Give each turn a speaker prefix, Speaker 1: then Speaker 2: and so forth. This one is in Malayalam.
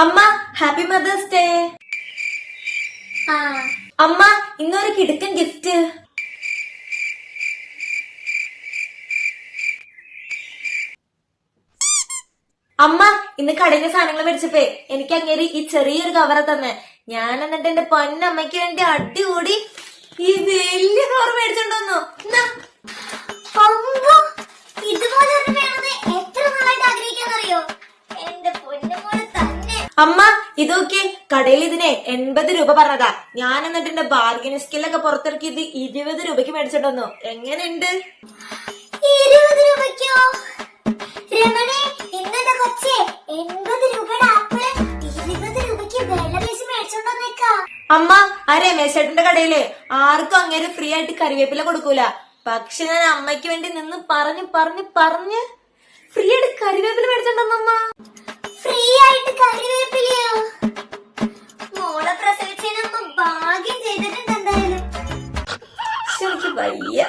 Speaker 1: അമ്മ ഹാപ്പി മദേഴ്സ് ഡേ. അമ്മ ഇന്നൊരു കിടുക്കൻ ഗിഫ്റ്റ്. അമ്മ ഇന്ന് കടയിലെ സാധനങ്ങൾ മേടിച്ചപ്പോ എനിക്ക് അങ്ങേര് ഈ ചെറിയൊരു കവറ തന്നെ. ഞാൻ എന്നിട്ട് എന്റെ പൊന്നമ്മയ്ക്ക് വേണ്ടി അടികൂടി ഈ വലിയ കവർ മേടിച്ചോണ്ടോന്നു. അമ്മ ഇതൊക്കെ കടയിൽ ഇതിനെ 80 രൂപ പറഞ്ഞതാ. ഞാൻ എന്നിട്ട് എന്റെ ബാർഗിൻ സ്കില്ലൊക്കെ പുറത്തിറക്കി ഇത് 20 രൂപയ്ക്ക് മേടിച്ചിട്ടൊന്നു. എങ്ങനെയുണ്ട്?
Speaker 2: 20 രൂപയ്ക്കോ? രമണേ, ഇന്നത്തെ കൊച്ചേ 80 രൂപയുടെ ആപ്പിള് 20 രൂപയ്ക്ക് വില പേശി മേടിച്ചോണ്ടേക്കാ.
Speaker 1: അമ്മ ആ രമേശ് ചേട്ടന്റെ കടയില് ആർക്കും അങ്ങേര് ഫ്രീ ആയിട്ട് കറിവേപ്പില കൊടുക്കൂല. പക്ഷെ ഞാൻ അമ്മയ്ക്ക് വേണ്ടി നിന്ന് പറഞ്ഞ് ഫ്രീ ആയിട്ട് കറിവേപ്പില മേടിച്ചിട്ടുണ്ടമ്മ.
Speaker 2: ഫ്രീ ആയിട്ട് കറിവേപ്പിലയോ? മോളെ പ്രസവിച്ചതിനമ്മ ഭാഗ്യം ചെയ്തിട്ടുണ്ട് എന്തായാലും.
Speaker 1: എനിക്ക് വയ്യ.